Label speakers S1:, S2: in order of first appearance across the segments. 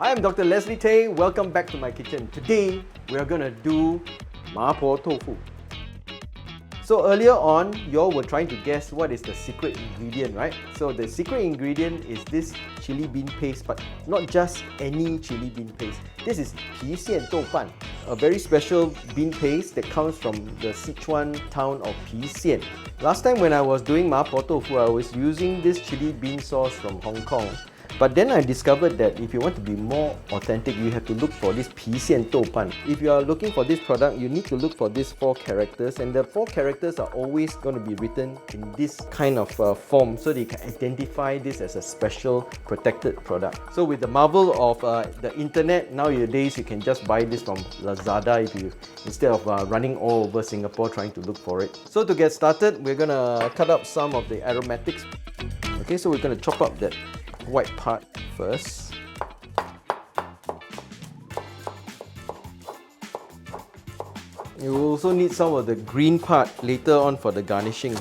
S1: I am Dr. Leslie Tay. Welcome back to my kitchen. Today, we are gonna do Mapo Tofu. So earlier on, you all were trying to guess what is the secret ingredient, right? So the secret ingredient is this chili bean paste, but not just any chili bean paste. This is Pi Xian Dou Ban, a very special bean paste that comes from the Sichuan town of Pi Xian. Last time when I was doing Mapo Tofu, I was using this chili bean sauce from Hong Kong. But then I discovered that if you want to be more authentic, you have to look for this Pi Xian Dou Ban. If you are looking for this product, you need to look for these 4 characters, and the 4 characters are always going to be written in this kind of form so that you can identify this as a special protected product. So with the marvel of the internet, nowadays you can just buy this from Lazada instead of running all over Singapore trying to look for it. So to get started, we're going to cut up some of the aromatics. Okay, so we're going to chop up that white part first. You will also need some of the green part later on for the garnishing.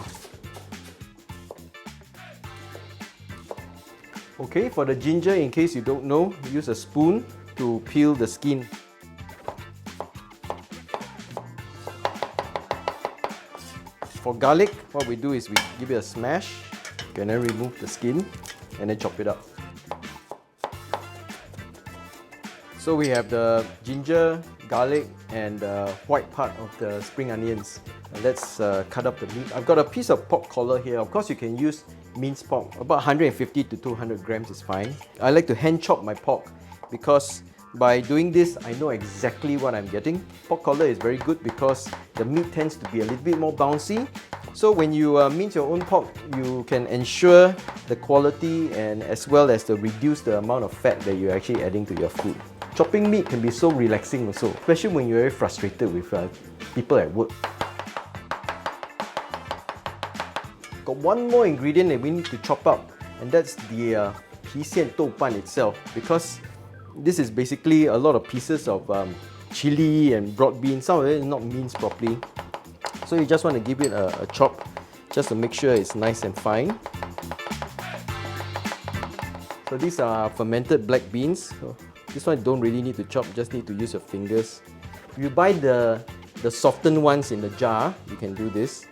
S1: Okay, for the ginger, in case you don't know, use a spoon to peel the skin. For garlic, what we do is we give it a smash, and then remove the skin and then chop it up. So we have the ginger, garlic, and the white part of the spring onions. Let's cut up the meat. I've got a piece of pork collar here. Of course, you can use minced pork. About 150 to 200 grams is fine. I like to hand chop my pork because by doing this, I know exactly what I'm getting. Pork collar is very good because the meat tends to be a little bit more bouncy. So when you mince your own pork, you can ensure the quality and as well as to reduce the amount of fat that you're actually adding to your food. Chopping meat can be so relaxing also, especially when you're very frustrated with people at work. Got one more ingredient that we need to chop up, and that's the Pi Xian Dou Ban itself, because this is basically a lot of pieces of chili and broad beans. Some of it is not minced properly. So you just want to give it a chop just to make sure it's nice and fine. So these are fermented black beans. So this one you don't really need to chop, just need to use your fingers. If you buy the softened ones in the jar, you can do this.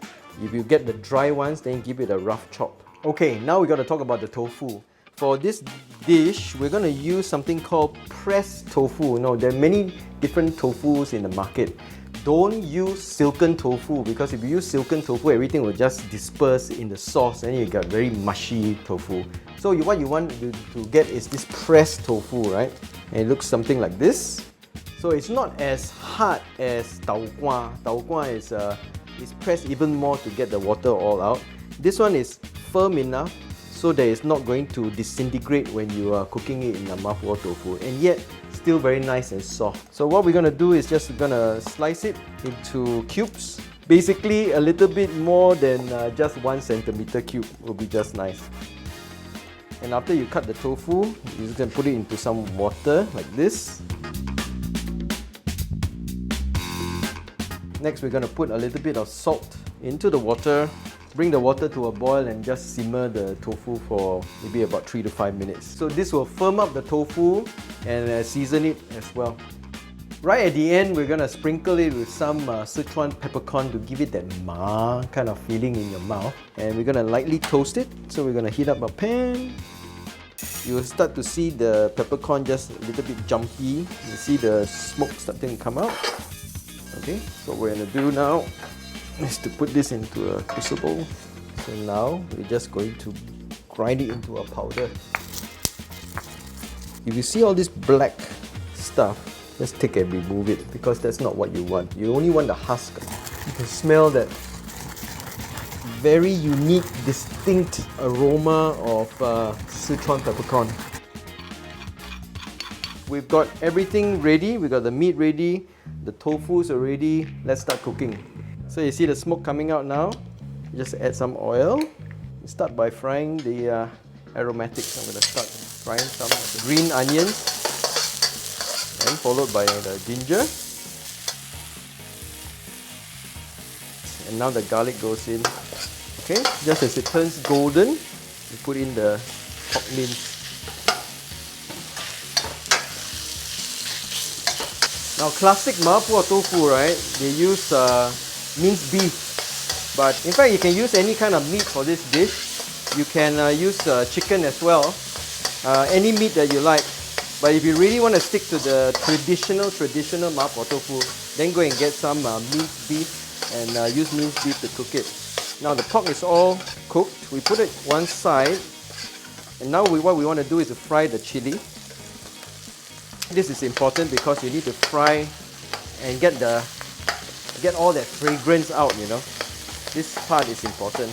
S1: If you get the dry ones, then give it a rough chop. Okay, now we got to talk about the tofu. For this dish, we're going to use something called pressed tofu. No, there are many different tofus in the market. Don't use silken tofu, because if you use silken tofu, everything will just disperse in the sauce and you got very mushy tofu. So what you want to get is this pressed tofu, right? And it looks something like this. So it's not as hard as tau guan. Tau guan is pressed even more to get the water all out. This one is firm enough so that it's not going to disintegrate when you are cooking it in a Mapo tofu, and yet still very nice and soft. So what we're going to do is just going to slice it into cubes. Basically a little bit more than just 1 centimeter cube will be just nice. And after you cut the tofu, you're just going to put it into some water like this. Next, we're going to put a little bit of salt into the water. Bring the water to a boil and just simmer the tofu for maybe about 3 to 5 minutes. So this will firm up the tofu and season it as well. Right at the end, we're going to sprinkle it with some Sichuan peppercorn to give it that ma kind of feeling in your mouth. And we're going to lightly toast it. So we're going to heat up a pan. You will start to see the peppercorn just a little bit jumpy. You see the smoke starting to come out. Okay, so what we're going to do now is to put this into a crucible. So now we're just going to grind it into a powder. If you see all this black stuff, just take and remove it, because that's not what you want. You only want the husk. You can smell that very unique, distinct aroma of Sichuan peppercorn. We've got everything ready. We've got the meat ready, the tofus are ready. Let's start cooking. So you see the smoke coming out now. Just add some oil. Start by frying the aromatics. I'm going to start frying some green onions, and followed by the ginger. And now the garlic goes in. Okay, just as it turns golden, you put in the pork mince. Now, classic Mapo Tofu, right? They use minced beef, but in fact, you can use any kind of meat for this dish. You can use chicken as well, any meat that you like. But if you really want to stick to the traditional Mapo Tofu, then go and get some minced beef and use minced beef to cook it. Now the pork is all cooked. We put it one side, and now what we want to do is to fry the chili. This is important because you need to fry and get all that fragrance out, you know. This part is important.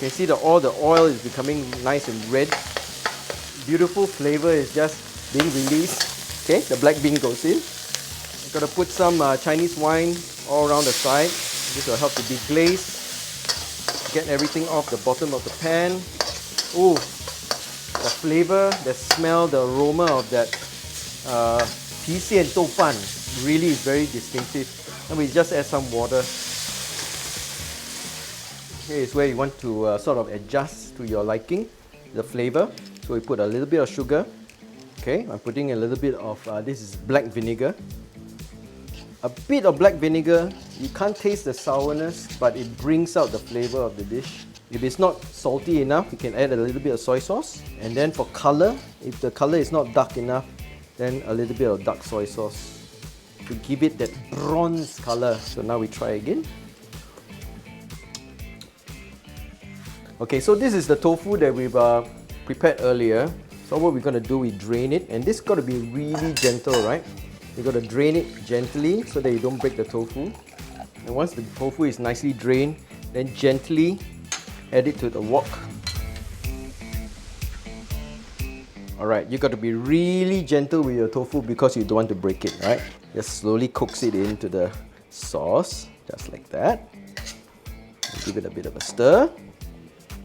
S1: You can see all the oil is becoming nice and red. Beautiful flavor is just being released. Okay, the black bean goes in. You've got to put some Chinese wine all around the side. This will help to deglaze. Get everything off the bottom of the pan. Ooh, the flavor, the smell, the aroma of that Pi Xian Dou Ban really is very distinctive. And we just add some water. Here is where you want to sort of adjust to your liking, the flavor. So we put a little bit of sugar. Okay, I'm putting a little bit of, this is black vinegar. A bit of black vinegar, you can't taste the sourness, but it brings out the flavor of the dish. If it's not salty enough, you can add a little bit of soy sauce. And then for color, if the color is not dark enough, then a little bit of dark soy sauce to give it that bronze color. So now we try again. Okay, so this is the tofu that we've prepared earlier. So what we're going to do, we drain it, and this got to be really gentle, right? You got to drain it gently so that you don't break the tofu. And once the tofu is nicely drained, then gently add it to the wok. Alright, you got to be really gentle with your tofu because you don't want to break it, right? Just slowly coax it into the sauce, just like that. Give it a bit of a stir.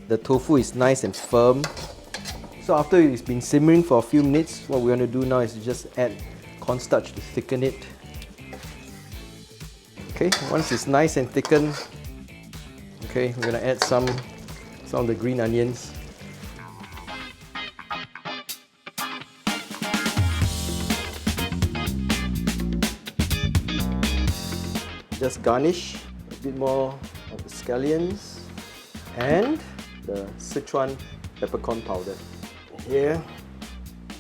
S1: The tofu is nice and firm. So after it's been simmering for a few minutes, what we want to do now is just add cornstarch to thicken it. Okay, once it's nice and thickened, okay, we're going to add some of the green onions. Just garnish a bit more of the scallions and the Sichuan peppercorn powder. Here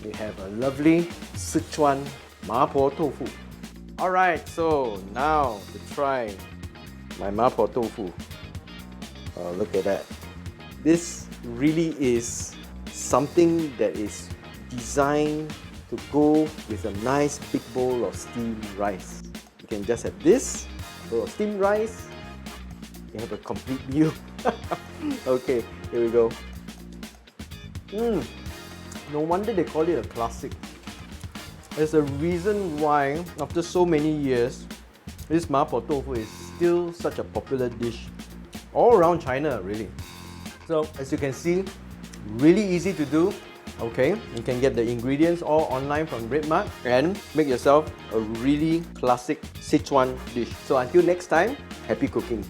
S1: we have a lovely Sichuan Mapo Tofu. Alright, so now to try my Mapo Tofu. Oh, look at that. This really is something that is designed to go with a nice big bowl of steamed rice. You can just have this, a bowl of steamed rice, you have a complete meal. Okay, here we go. No wonder they call it a classic. There's a reason why, after so many years, this Mapo Tofu is still such a popular dish all around China, really. So, as you can see, really easy to do. Okay, you can get the ingredients all online from RedMart and make yourself a really classic Sichuan dish. So until next time, happy cooking!